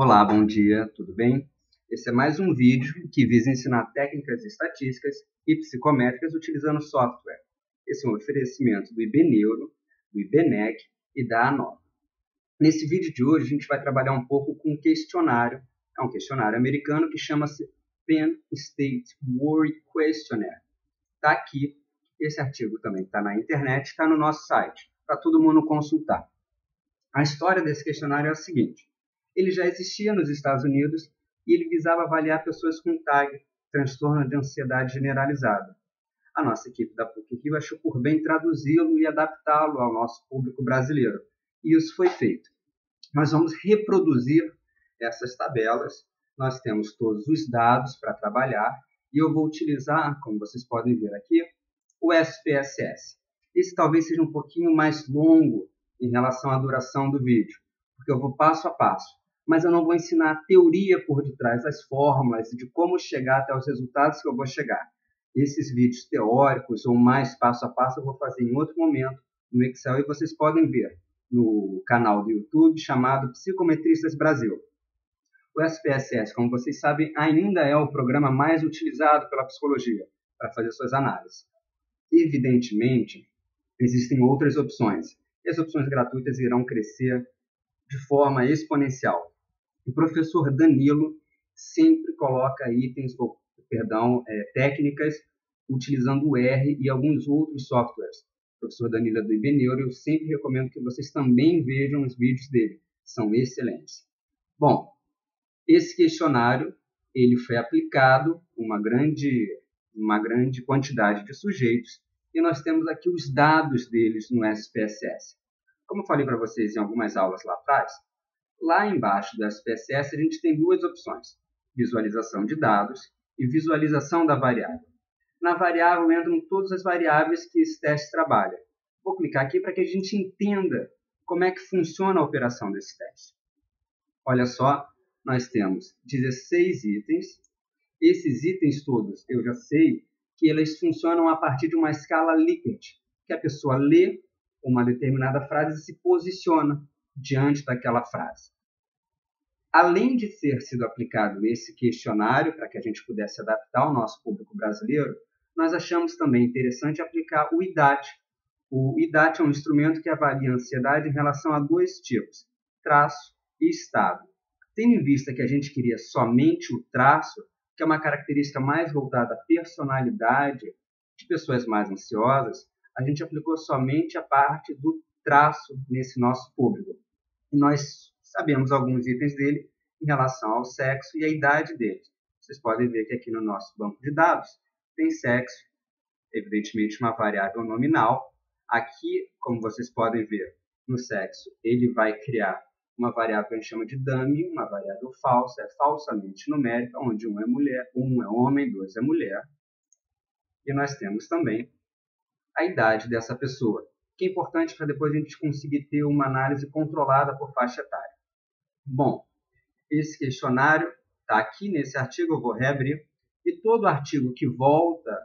Olá, bom dia, tudo bem? Esse é mais um vídeo que visa ensinar técnicas estatísticas e psicométricas utilizando software. Esse é um oferecimento do IBneuro, do IBNEC e da ANOVA. Nesse vídeo de hoje, a gente vai trabalhar um pouco com um questionário. É um questionário americano que chama-se Penn State Worry Questionnaire. Está aqui, esse artigo também está na internet, está no nosso site, para todo mundo consultar. A história desse questionário é a seguinte. Ele já existia nos Estados Unidos e ele visava avaliar pessoas com TAG, transtorno de ansiedade generalizada. A nossa equipe da PUC-Rio achou por bem traduzi-lo e adaptá-lo ao nosso público brasileiro. E isso foi feito. Nós vamos reproduzir essas tabelas. Nós temos todos os dados para trabalhar e eu vou utilizar, como vocês podem ver aqui, o SPSS. Esse talvez seja um pouquinho mais longo em relação à duração do vídeo, porque eu vou passo a passo, mas eu não vou ensinar a teoria por detrás das fórmulas e de como chegar até os resultados que eu vou chegar. Esses vídeos teóricos ou mais passo a passo eu vou fazer em outro momento no Excel e vocês podem ver no canal do YouTube chamado Psicometristas Brasil. O SPSS, como vocês sabem, ainda é o programa mais utilizado pela psicologia para fazer suas análises. Evidentemente, existem outras opções. E as opções gratuitas irão crescer de forma exponencial. O professor Danilo sempre coloca técnicas utilizando o R e alguns outros softwares. O professor Danilo é do IBneuro, eu sempre recomendo que vocês também vejam os vídeos dele. São excelentes. Bom, esse questionário ele foi aplicado a uma grande quantidade de sujeitos e nós temos aqui os dados deles no SPSS. Como eu falei para vocês em algumas aulas lá atrás, lá embaixo do SPSS a gente tem duas opções, visualização de dados e visualização da variável. Na variável entram todas as variáveis que esse teste trabalha. Vou clicar aqui para que a gente entenda como é que funciona a operação desse teste. Olha só, nós temos 16 itens. Esses itens todos eu já sei que eles funcionam a partir de uma escala Likert, que a pessoa lê uma determinada frase e se posiciona diante daquela frase. Além de ter sido aplicado esse questionário para que a gente pudesse adaptar ao nosso público brasileiro, nós achamos também interessante aplicar o IDAT. O IDAT é um instrumento que avalia a ansiedade em relação a dois tipos, traço e estado. Tendo em vista que a gente queria somente o traço, que é uma característica mais voltada à personalidade de pessoas mais ansiosas, a gente aplicou somente a parte do traço nesse nosso público. E nós sabemos alguns itens dele em relação ao sexo e à idade dele. Vocês podem ver que aqui no nosso banco de dados tem sexo, evidentemente uma variável nominal. Aqui, como vocês podem ver, no sexo, ele vai criar uma variável que a gente chama de dummy, uma variável falsa, é falsamente numérica, onde um é mulher, um é homem, dois é mulher. E nós temos também a idade dessa pessoa, que é importante para depois a gente conseguir ter uma análise controlada por faixa etária. Bom, esse questionário está aqui nesse artigo, eu vou reabrir, e todo artigo que volta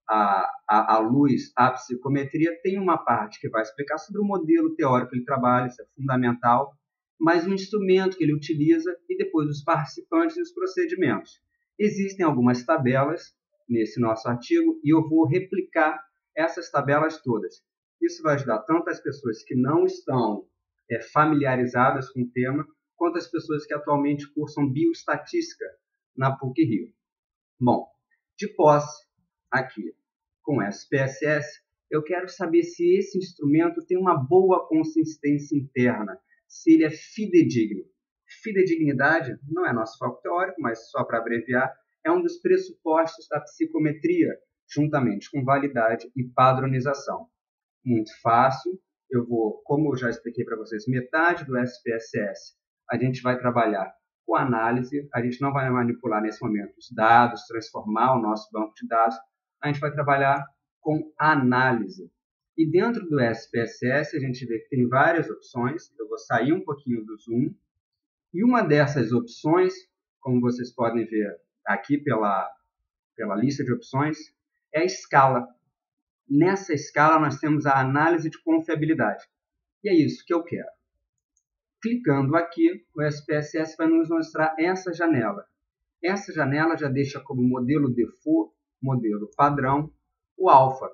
à luz à psicometria tem uma parte que vai explicar sobre o modelo teórico que ele trabalha, isso é fundamental, mas um instrumento que ele utiliza e depois os participantes e os procedimentos. Existem algumas tabelas nesse nosso artigo e eu vou replicar essas tabelas todas. Isso vai ajudar tanto as pessoas que não estão familiarizadas com o tema, quanto as pessoas que atualmente cursam bioestatística na PUC-Rio. Bom, de posse aqui com SPSS, eu quero saber se esse instrumento tem uma boa consistência interna, se ele é fidedigno. Fidedignidade não é nosso foco teórico, mas só para abreviar, é um dos pressupostos da psicometria, juntamente com validade e padronização. Muito fácil, como eu já expliquei para vocês, metade do SPSS a gente vai trabalhar com análise, a gente não vai manipular nesse momento os dados, transformar o nosso banco de dados, a gente vai trabalhar com análise. E dentro do SPSS a gente vê que tem várias opções, eu vou sair um pouquinho do zoom, e uma dessas opções, como vocês podem ver aqui pela lista de opções, é a escala. Nessa escala nós temos a análise de confiabilidade. E é isso que eu quero. Clicando aqui, o SPSS vai nos mostrar essa janela. Essa janela já deixa como modelo default, modelo padrão, o alfa.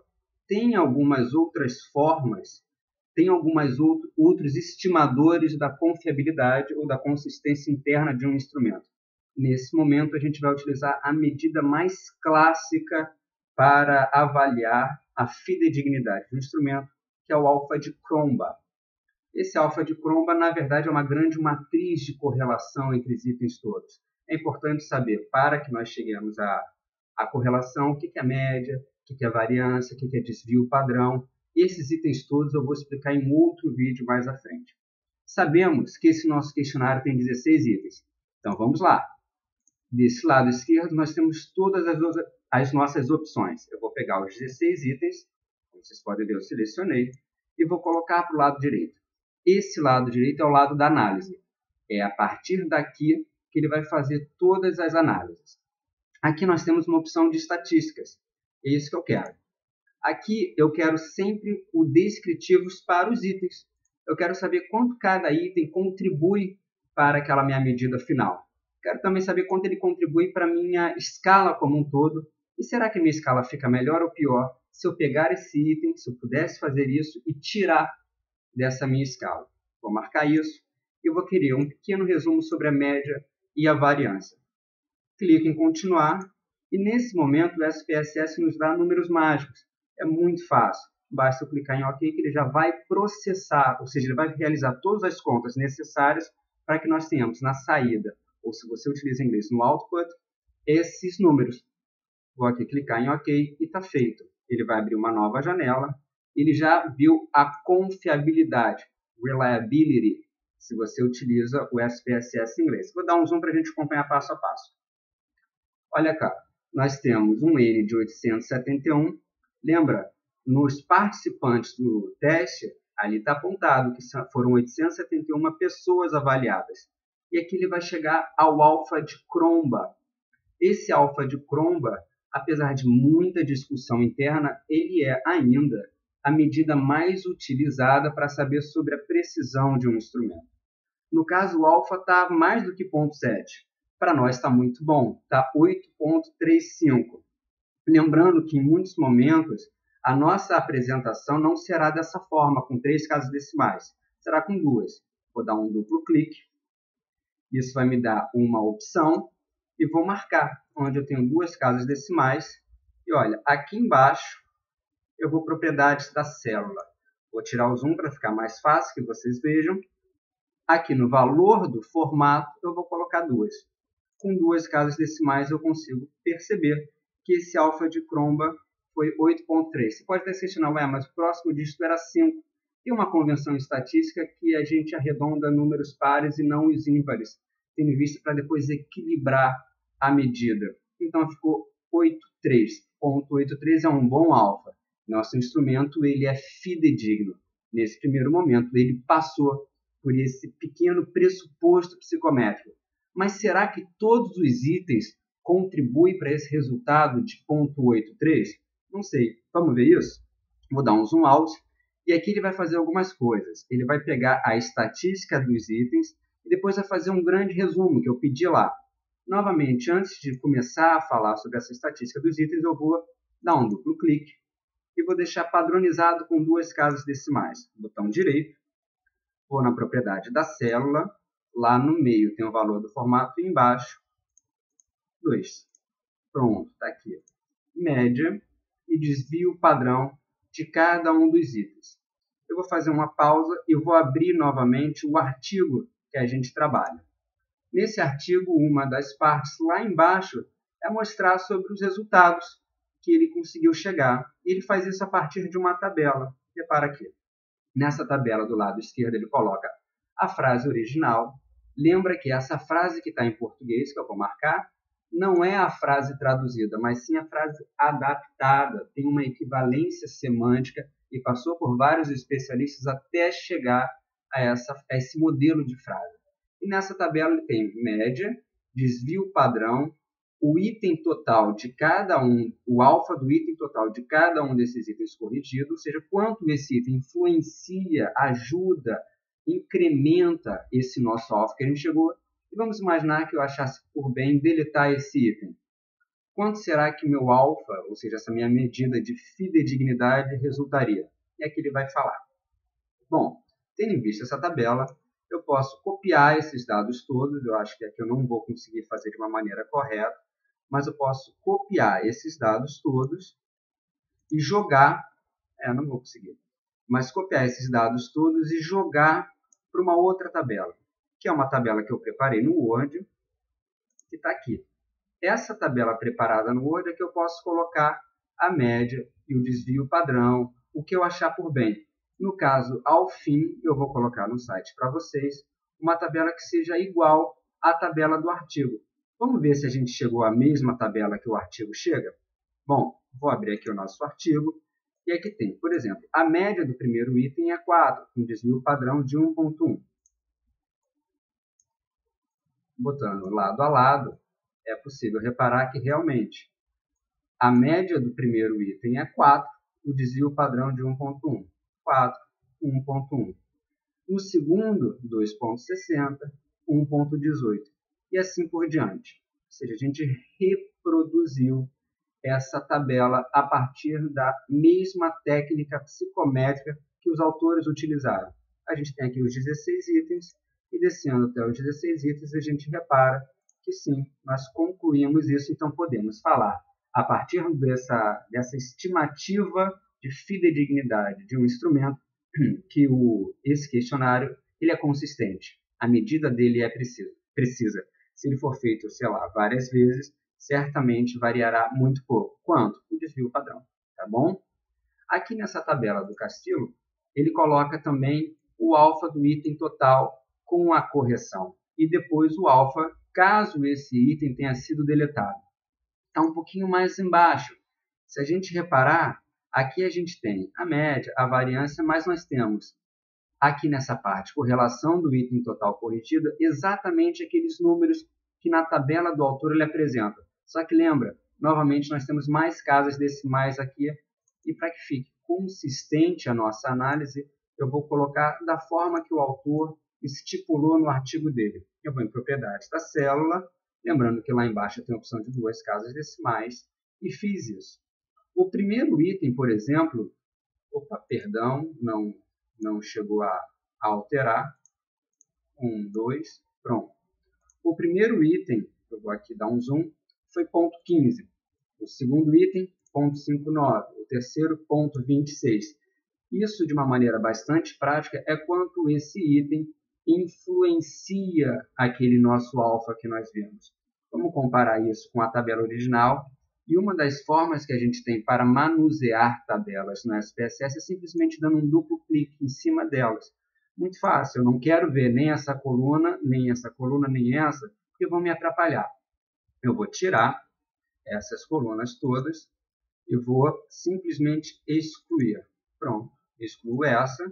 Tem algumas outras formas, tem outros estimadores da confiabilidade ou da consistência interna de um instrumento. Nesse momento, a gente vai utilizar a medida mais clássica para avaliar a fidedignidade do instrumento, que é o alfa de Cronbach. Esse alfa de Cronbach, na verdade, é uma grande matriz de correlação entre os itens todos. É importante saber, para que nós cheguemos à correlação, o que é média, o que é variância, o que é desvio padrão. Esses itens todos eu vou explicar em outro vídeo mais à frente. Sabemos que esse nosso questionário tem 16 itens. Então, vamos lá. Desse lado esquerdo, nós temos todas as nossas opções. Eu vou pegar os 16 itens, como vocês podem ver, eu selecionei, e vou colocar para o lado direito. Esse lado direito é o lado da análise. É a partir daqui que ele vai fazer todas as análises. Aqui nós temos uma opção de estatísticas. É isso que eu quero. Aqui eu quero sempre o descritivos para os itens. Eu quero saber quanto cada item contribui para aquela minha medida final. Quero também saber quanto ele contribui para a minha escala como um todo. E será que a minha escala fica melhor ou pior se eu pegar esse item, se eu pudesse fazer isso e tirar dessa minha escala? Vou marcar isso e vou querer um pequeno resumo sobre a média e a variância. Clico em continuar e nesse momento o SPSS nos dá números mágicos. É muito fácil. Basta eu clicar em OK que ele já vai processar, ou seja, ele vai realizar todas as contas necessárias para que nós tenhamos na saída, ou se você utiliza em inglês no output, esses números. Vou aqui clicar em OK e está feito. Ele vai abrir uma nova janela. Ele já viu a confiabilidade, reliability, se você utiliza o SPSS em inglês. Vou dar um zoom para a gente acompanhar passo a passo. Olha cá, nós temos um N de 871. Lembra, nos participantes do teste, ali está apontado que foram 871 pessoas avaliadas. E aqui ele vai chegar ao alfa de Cronbach. Esse alfa de Cronbach, apesar de muita discussão interna, ele é ainda a medida mais utilizada para saber sobre a precisão de um instrumento. No caso, o alfa está mais do que 0,7. Para nós está muito bom, está 8,35. Lembrando que em muitos momentos a nossa apresentação não será dessa forma, com 3 casas decimais. Será com 2. Vou dar um duplo clique. Isso vai me dar uma opção e vou marcar onde eu tenho 2 casas decimais. E olha, aqui embaixo eu vou propriedades da célula. Vou tirar o zoom para ficar mais fácil que vocês vejam. Aqui no valor do formato eu vou colocar 2. Com 2 casas decimais eu consigo perceber que esse alfa de Cronbach foi 8,3. Você pode até questionar, mas o próximo dígito era 5. Tem uma convenção estatística que a gente arredonda números pares e não os ímpares, tendo em vista para depois equilibrar a medida. Então ficou 8,3. 0,83 é um bom alfa. Nosso instrumento ele é fidedigno. Nesse primeiro momento, ele passou por esse pequeno pressuposto psicométrico. Mas será que todos os itens contribuem para esse resultado de 0,83? Não sei. Vamos ver isso? Vou dar um zoom out. E aqui ele vai fazer algumas coisas. Ele vai pegar a estatística dos itens e depois vai fazer um grande resumo que eu pedi lá. Novamente, antes de começar a falar sobre essa estatística dos itens, eu vou dar um duplo clique e vou deixar padronizado com 2 casas decimais. Botão direito, vou na propriedade da célula, lá no meio tem o valor do formato e embaixo 2. Pronto, está aqui. Média e desvio padrão de cada um dos itens. Eu vou fazer uma pausa e vou abrir novamente o artigo que a gente trabalha. Nesse artigo, uma das partes lá embaixo é mostrar sobre os resultados que ele conseguiu chegar. Ele faz isso a partir de uma tabela. Repara aqui. Nessa tabela do lado esquerdo ele coloca a frase original. Lembra que essa frase que está em português, que eu vou marcar, não é a frase traduzida, mas sim a frase adaptada. Tem uma equivalência semântica e passou por vários especialistas até chegar a esse modelo de frase. E nessa tabela ele tem média, desvio padrão, o item total de cada um, o alfa do item total de cada um desses itens corrigidos, ou seja, quanto esse item influencia, ajuda incrementa esse nosso alfa que a gente chegou. E vamos imaginar que eu achasse por bem deletar esse item. Quanto será que meu alfa, ou seja, essa minha medida de fidedignidade, resultaria? E aqui ele vai falar. Bom, tendo em vista essa tabela, eu posso copiar esses dados todos. Eu acho que aqui eu não vou conseguir fazer de uma maneira correta, mas eu posso copiar esses dados todos e jogar, não vou conseguir, mas copiar esses dados todos e jogar para uma outra tabela, que é uma tabela que eu preparei no Word, que está aqui. Essa tabela preparada no Word é que eu posso colocar a média e o desvio padrão, o que eu achar por bem. No caso, ao fim, eu vou colocar no site para vocês uma tabela que seja igual à tabela do artigo. Vamos ver se a gente chegou à mesma tabela que o artigo chega? Bom, vou abrir aqui o nosso artigo. E aqui tem, por exemplo, a média do primeiro item é 4, com desvio padrão de 1.1. Botando lado a lado, é possível reparar que realmente a média do primeiro item é 4, o desvio padrão de 1.1. 4, 1.1. No segundo, 2.60, 1.18. E assim por diante. Ou seja, a gente reproduziu essa tabela a partir da mesma técnica psicométrica que os autores utilizaram. A gente tem aqui os 16 itens e descendo até os 16 itens a gente repara que sim, nós concluímos isso, então podemos falar a partir dessa estimativa de fidedignidade de um instrumento que esse questionário ele é consistente, a medida dele é precisa. Se ele for feito, sei lá, várias vezes, certamente variará muito pouco. Quanto? O desvio padrão, tá bom? Aqui nessa tabela do Castillo, ele coloca também o alfa do item total com a correção. E depois o alfa, caso esse item tenha sido deletado. Está um pouquinho mais embaixo. Se a gente reparar, aqui a gente tem a média, a variância, mas nós temos aqui nessa parte, correlação do item total corrigido, exatamente aqueles números que na tabela do autor ele apresenta. Só que lembra, novamente nós temos mais casas decimais aqui, e para que fique consistente a nossa análise, eu vou colocar da forma que o autor estipulou no artigo dele. Eu vou em propriedades da célula, lembrando que lá embaixo tem a opção de 2 casas decimais, e fiz isso. O primeiro item, por exemplo, não chegou a alterar. 1, 2, pronto. O primeiro item, eu vou aqui dar um zoom, foi ponto 15. O segundo item, ponto 59. O terceiro, ponto 26. Isso, de uma maneira bastante prática, é quanto esse item influencia aquele nosso alfa que nós vemos. Vamos comparar isso com a tabela original. E uma das formas que a gente tem para manusear tabelas no SPSS é simplesmente dando um duplo clique em cima delas. Muito fácil, eu não quero ver nem essa coluna, nem essa coluna, nem essa, porque vão me atrapalhar. Eu vou tirar essas colunas todas e vou simplesmente excluir. Pronto, excluo essa,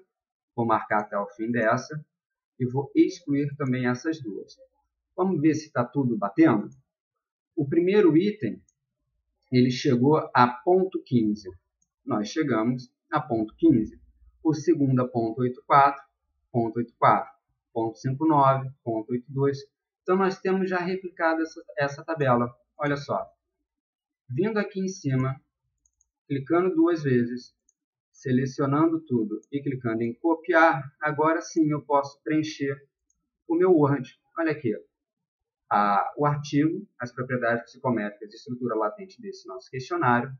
vou marcar até o fim dessa e vou excluir também essas duas. Vamos ver se está tudo batendo? O primeiro item, ele chegou a ponto 15. Nós chegamos a ponto 15. O segundo a ponto 84, ponto 84, ponto 59, ponto 82. Então, nós temos já replicado essa tabela. Olha só. Vindo aqui em cima, clicando 2 vezes, selecionando tudo e clicando em copiar, agora sim eu posso preencher o meu Word. Olha aqui. O artigo, as propriedades psicométricas de estrutura latente desse nosso questionário.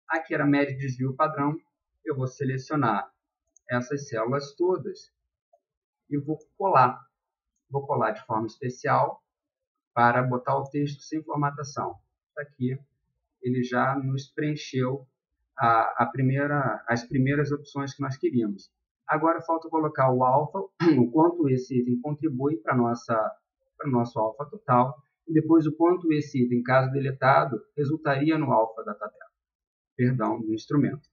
Aqui era a média de desvio padrão. Eu vou selecionar essas células todas e vou colar. Vou colar de forma especial para botar o texto sem formatação. Aqui ele já nos preencheu as primeiras opções que nós queríamos. Agora falta colocar o alfa, o quanto esse item contribui para o nosso alfa total, e depois o quanto esse item, caso deletado, resultaria no alfa da tabela, do instrumento.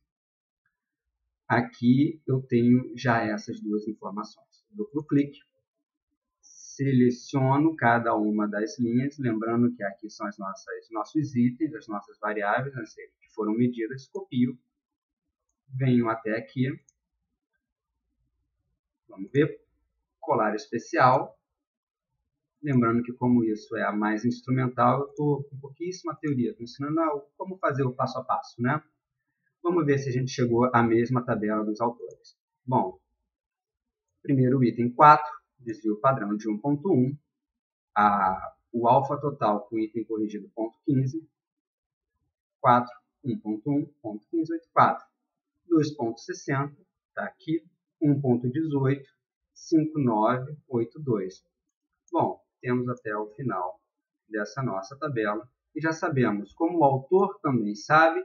Aqui eu tenho já essas duas informações. Duplo clique, seleciono cada uma das linhas, lembrando que aqui são nossos itens, as nossas variáveis que foram medidas, copio, venho até aqui, vamos ver, colar especial. Lembrando que como isso é a mais instrumental, eu estou com pouquíssima teoria, estou ensinando como fazer o passo a passo, né? Vamos ver se a gente chegou à mesma tabela dos autores. Bom, primeiro item 4, desvio padrão de 1.1, o alfa total com item corrigido ponto 15, 4, 1.1.1584, 2.60, está aqui, 1.18, 5982. Bom, temos até o final dessa nossa tabela e já sabemos, como o autor também sabe,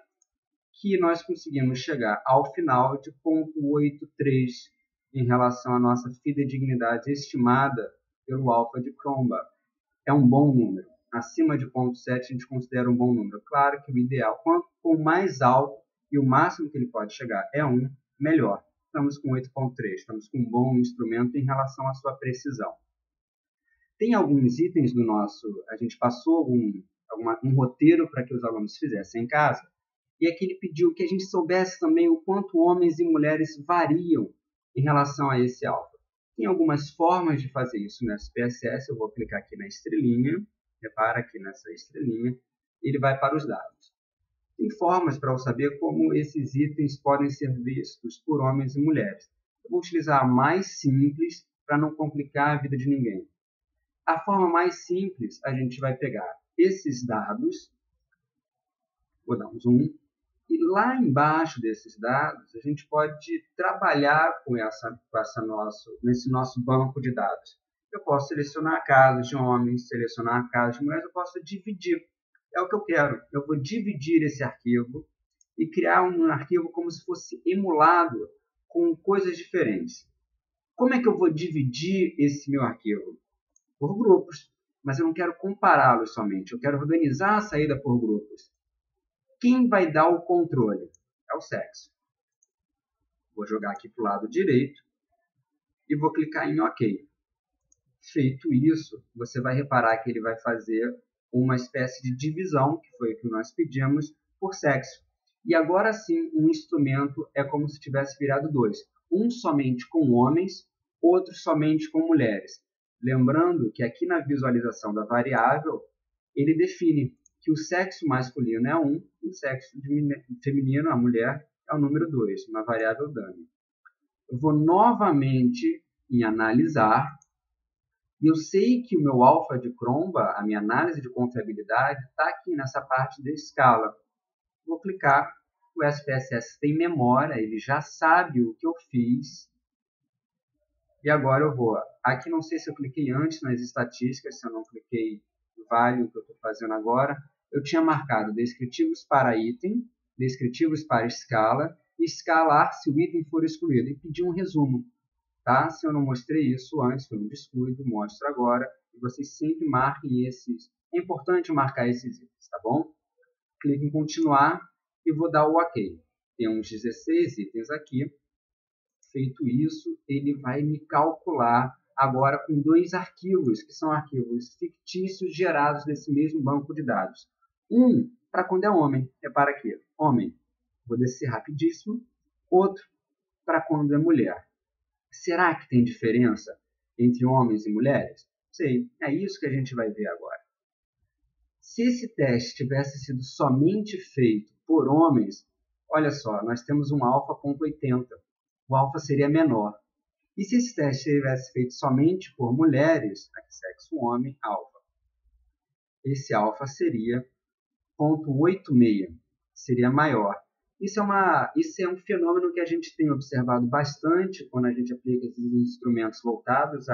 que nós conseguimos chegar ao final de 0.83 em relação à nossa fidedignidade estimada pelo alfa de Cronbach. É um bom número. Acima de 0.7 a gente considera um bom número. Claro que o ideal, quanto mais alto e o máximo que ele pode chegar é 1, melhor. Estamos com 8.3, estamos com um bom instrumento em relação à sua precisão. Tem alguns itens do nosso... A gente passou um roteiro para que os alunos fizessem em casa, e aqui ele pediu que a gente soubesse também o quanto homens e mulheres variam em relação a esse alfa. Tem algumas formas de fazer isso no SPSS, eu vou clicar aqui na estrelinha, repara aqui nessa estrelinha, ele vai para os dados. Tem formas para eu saber como esses itens podem ser vistos por homens e mulheres. Eu vou utilizar a mais simples para não complicar a vida de ninguém. A forma mais simples, a gente vai pegar esses dados, vou dar um zoom, e lá embaixo desses dados, a gente pode trabalhar com nesse nosso banco de dados. Eu posso selecionar casos de homens, selecionar casos de mulheres, eu posso dividir. É o que eu quero. Eu vou dividir esse arquivo e criar um arquivo como se fosse emulado com coisas diferentes. Como é que eu vou dividir esse meu arquivo? Por grupos. Mas eu não quero compará-los somente. Eu quero organizar a saída por grupos. Quem vai dar o controle? É o sexo. Vou jogar aqui para o lado direito e vou clicar em OK. Feito isso, você vai reparar que ele vai fazer uma espécie de divisão, que foi o que nós pedimos, por sexo. E agora sim, um instrumento é como se tivesse virado dois. Um somente com homens, outro somente com mulheres. Lembrando que aqui na visualização da variável, ele define que o sexo masculino é 1, o sexo feminino, a mulher, é o número 2, uma variável dummy. Eu vou novamente em analisar, e eu sei que o meu alfa de Cronbach, a minha análise de confiabilidade, está aqui nessa parte da escala. Vou clicar, o SPSS tem memória, ele já sabe o que eu fiz. E agora eu vou, aqui não sei se eu cliquei antes nas estatísticas, se eu não cliquei, vale o que eu estou fazendo agora. Eu tinha marcado descritivos para item, descritivos para escala, e escalar se o item for excluído, e pedir um resumo. Tá? Se eu não mostrei isso antes, foi um descuido, mostro agora. E vocês sempre marquem esses. É importante marcar esses itens, tá bom? Clique em continuar e vou dar o OK. Tem uns 16 itens aqui. Feito isso, ele vai me calcular agora com dois arquivos, que são arquivos fictícios gerados desse mesmo banco de dados. Um para quando é homem, repara aqui, homem, vou descer rapidíssimo. Outro para quando é mulher. Será que tem diferença entre homens e mulheres? Sei, é isso que a gente vai ver agora. Se esse teste tivesse sido somente feito por homens, olha só, nós temos um alfa 0.80. O alfa seria menor. E se esse teste tivesse feito somente por mulheres, aqui sexo homem, alfa. Esse alfa seria 0.86, seria maior. Isso é um fenômeno que a gente tem observado bastante quando a gente aplica esses instrumentos voltados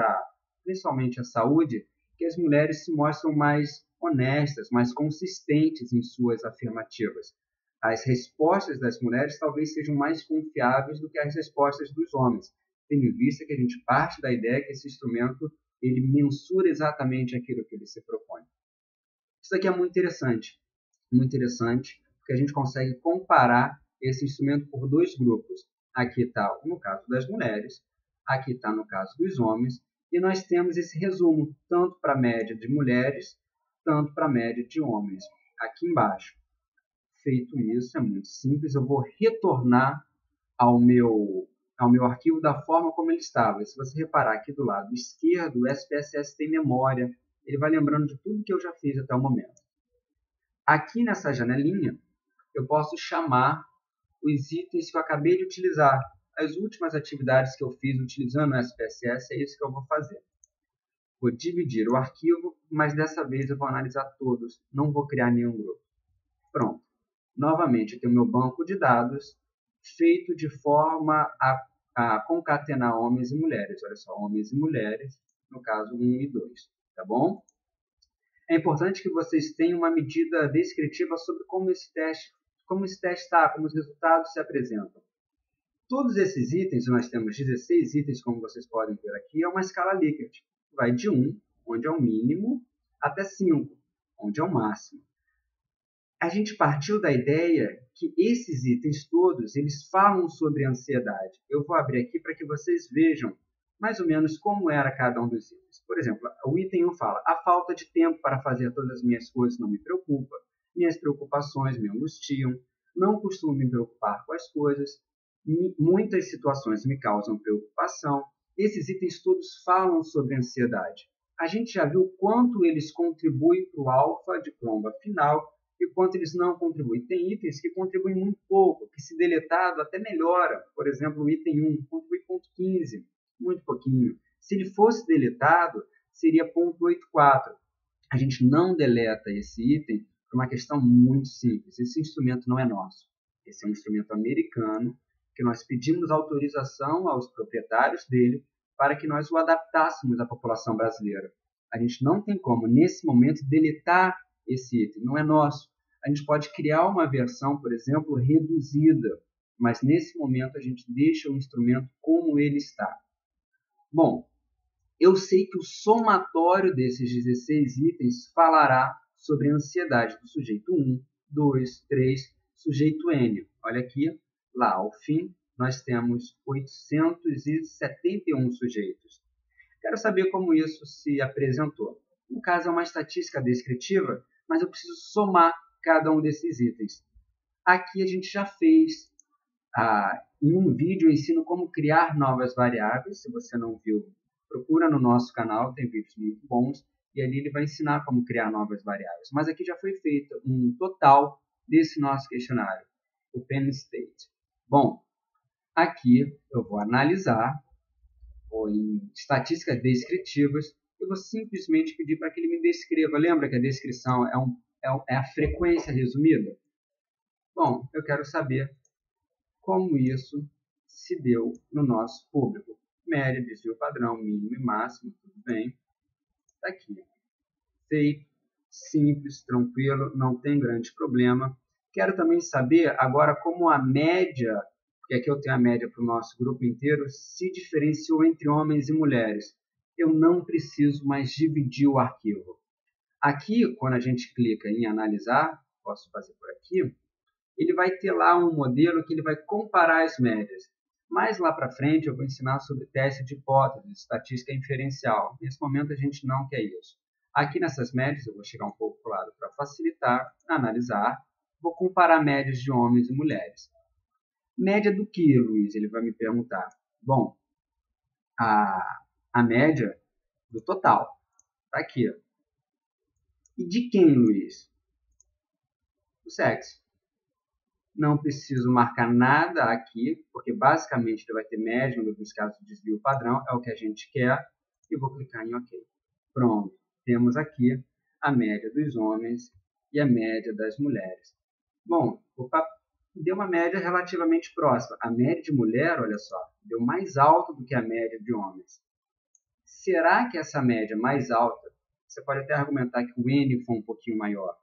principalmente à saúde, que as mulheres se mostram mais honestas, mais consistentes em suas afirmativas. As respostas das mulheres talvez sejam mais confiáveis do que as respostas dos homens, tendo em vista que a gente parte da ideia que esse instrumento ele mensura exatamente aquilo que ele se propõe. Isso aqui é muito interessante, porque a gente consegue comparar esse instrumento por dois grupos. Aqui está no caso das mulheres, aqui está no caso dos homens, e nós temos esse resumo, tanto para a média de mulheres, tanto para a média de homens, aqui embaixo. Feito isso, é muito simples, eu vou retornar ao meu ao meu arquivo da forma como ele estava. E se você reparar aqui do lado esquerdo, o SPSS tem memória, ele vai lembrando de tudo que eu já fiz até o momento. Aqui nessa janelinha, eu posso chamar os itens que eu acabei de utilizar. As últimas atividades que eu fiz utilizando o SPSS, é isso que eu vou fazer. Vou dividir o arquivo, mas dessa vez eu vou analisar todos, não vou criar nenhum grupo. Pronto. Novamente, eu tenho meu banco de dados feito de forma a concatenar homens e mulheres. Olha só, homens e mulheres, no caso 1 e 2, tá bom? É importante que vocês tenham uma medida descritiva sobre como esse teste está, como os resultados se apresentam. Todos esses itens, nós temos 16 itens, como vocês podem ver aqui, é uma escala Likert. Vai de 1, onde é o mínimo, até 5, onde é o máximo. A gente partiu da ideia que esses itens todos, eles falam sobre ansiedade. Eu vou abrir aqui para que vocês vejam mais ou menos como era cada um dos itens. Por exemplo, o item 1 fala: a falta de tempo para fazer todas as minhas coisas não me preocupa, minhas preocupações me angustiam, não costumo me preocupar com as coisas, muitas situações me causam preocupação. Esses itens todos falam sobre ansiedade. A gente já viu quanto eles contribuem para o alfa de tromba final e quanto eles não contribuem. Tem itens que contribuem muito pouco, que se deletado até melhora. Por exemplo, o item 1 contribui 0,15, muito pouquinho. Se ele fosse deletado, seria 0,84. A gente não deleta esse item por uma questão muito simples. Esse instrumento não é nosso. Esse é um instrumento americano que nós pedimos autorização aos proprietários dele para que nós o adaptássemos à população brasileira. A gente não tem como, nesse momento, deletar esse item, não é nosso. A gente pode criar uma versão, por exemplo, reduzida, mas nesse momento a gente deixa o instrumento como ele está. Bom, eu sei que o somatório desses 16 itens falará sobre a ansiedade do sujeito 1, 2, 3, sujeito N. Olha aqui, lá ao fim, nós temos 871 sujeitos. Quero saber como isso se apresentou. No caso, é uma estatística descritiva, mas eu preciso somar cada um desses itens. Aqui a gente já fez, em um vídeo, eu ensino como criar novas variáveis. Se você não viu, procura no nosso canal, tem vídeos muito bons, e ali ele vai ensinar como criar novas variáveis. Mas aqui já foi feito um total desse nosso questionário, o Penn State. Bom, aqui eu vou analisar, vou em estatísticas descritivas, eu vou simplesmente pedir para que ele me descreva. Lembra que a descrição é a frequência resumida? Bom, eu quero saber como isso se deu no nosso público. Média, desvio padrão, mínimo e máximo, tudo bem. Está aqui. Feito, simples, tranquilo, não tem grande problema. Quero também saber agora como a média, porque aqui eu tenho a média para o nosso grupo inteiro, se diferenciou entre homens e mulheres. Eu não preciso mais dividir o arquivo. Aqui, quando a gente clica em analisar, posso fazer por aqui, ele vai ter lá um modelo que ele vai comparar as médias. Mais lá para frente eu vou ensinar sobre teste de hipótese, estatística inferencial. Nesse momento a gente não quer isso. Aqui nessas médias, eu vou chegar um pouco para o lado para facilitar, analisar, vou comparar médias de homens e mulheres. Média do que, Luiz? Ele vai me perguntar. Bom, a média do total. Está aqui. E de quem, Luiz? Do sexo. Não preciso marcar nada aqui, porque basicamente ele vai ter média nos casos de desvio padrão, é o que a gente quer, e vou clicar em OK. Pronto, temos aqui a média dos homens e a média das mulheres. Bom, deu uma média relativamente próxima. A média de mulher, olha só, deu mais alta do que a média de homens. Será que essa média mais alta, você pode até argumentar que o N foi um pouquinho maior,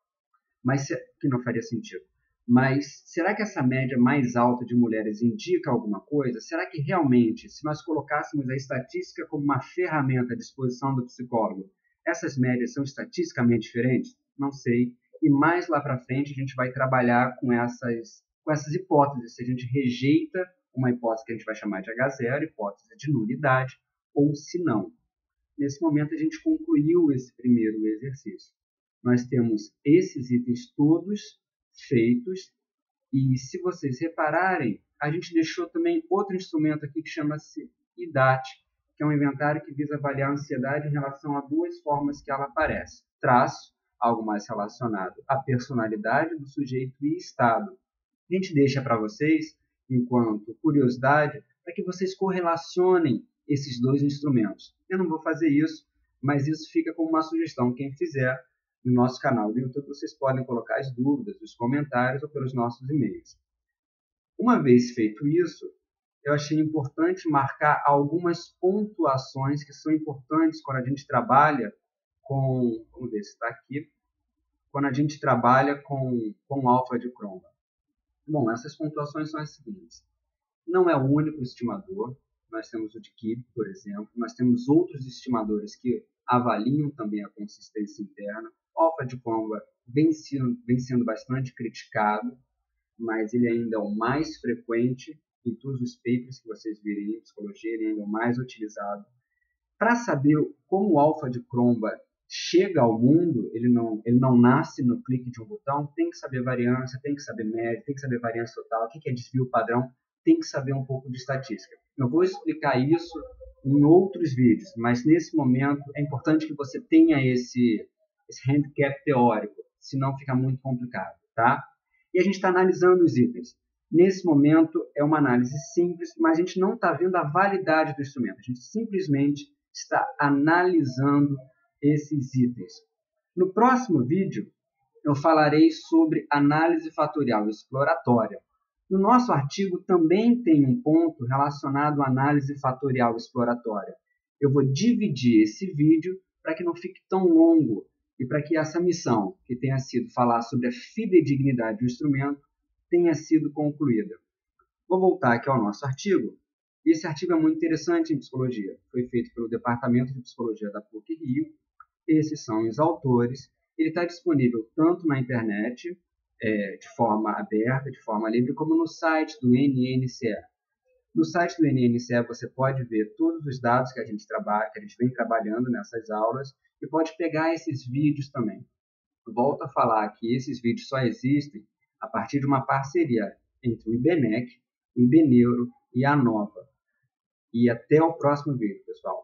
mas que não faria sentido. Mas será que essa média mais alta de mulheres indica alguma coisa? Será que realmente, se nós colocássemos a estatística como uma ferramenta à disposição do psicólogo, essas médias são estatisticamente diferentes? Não sei. E mais lá para frente a gente vai trabalhar com essas hipóteses. Se a gente rejeita uma hipótese que a gente vai chamar de H0, hipótese de nulidade, ou se não. Nesse momento a gente concluiu esse primeiro exercício. Nós temos esses itens todos feitos, e se vocês repararem, a gente deixou também outro instrumento aqui que chama-se IDAT, que é um inventário que visa avaliar a ansiedade em relação a duas formas que ela aparece. Traço, algo mais relacionado à personalidade do sujeito e estado. A gente deixa para vocês, enquanto curiosidade, para que vocês correlacionem esses dois instrumentos. Eu não vou fazer isso, mas isso fica como uma sugestão. Quem fizer no nosso canal do YouTube, vocês podem colocar as dúvidas, os comentários ou pelos nossos e-mails. Uma vez feito isso, eu achei importante marcar algumas pontuações que são importantes quando a gente trabalha com, vamos ver se está aqui, quando a gente trabalha com alfa de Cromba. Bom, essas pontuações são as seguintes. Não é o único estimador, nós temos o de Kib, por exemplo, nós temos outros estimadores que avaliam também a consistência interna. O alfa de Cromba vem sendo bastante criticado, mas ele ainda é o mais frequente em todos os papers que vocês virem em psicologia, ele ainda é o mais utilizado. Para saber como o alfa de Cromba chega ao mundo, ele não nasce no clique de um botão, tem que saber variância, tem que saber média, tem que saber variância total, o que é desvio padrão, tem que saber um pouco de estatística. Eu vou explicar isso em outros vídeos, mas nesse momento é importante que você tenha esse handicap teórico, senão fica muito complicado, tá? E a gente está analisando os itens. Nesse momento é uma análise simples, mas a gente não está vendo a validade do instrumento, a gente simplesmente está analisando esses itens. No próximo vídeo, eu falarei sobre análise fatorial exploratória. No nosso artigo também tem um ponto relacionado à análise fatorial exploratória. Eu vou dividir esse vídeo para que não fique tão longo e para que essa missão, que tenha sido falar sobre a fidedignidade do instrumento, tenha sido concluída. Vou voltar aqui ao nosso artigo. E esse artigo é muito interessante em psicologia. Foi feito pelo Departamento de Psicologia da PUC-Rio. Esses são os autores. Ele está disponível tanto na internet, de forma aberta, de forma livre, como no site do NNCE. No site do NNCE você pode ver todos os dados que a gente trabalha, que a gente vem trabalhando nessas aulas, e pode pegar esses vídeos também. Eu volto a falar que esses vídeos só existem a partir de uma parceria entre o IBNEC, o IBNeuro e a Nova. E até o próximo vídeo, pessoal.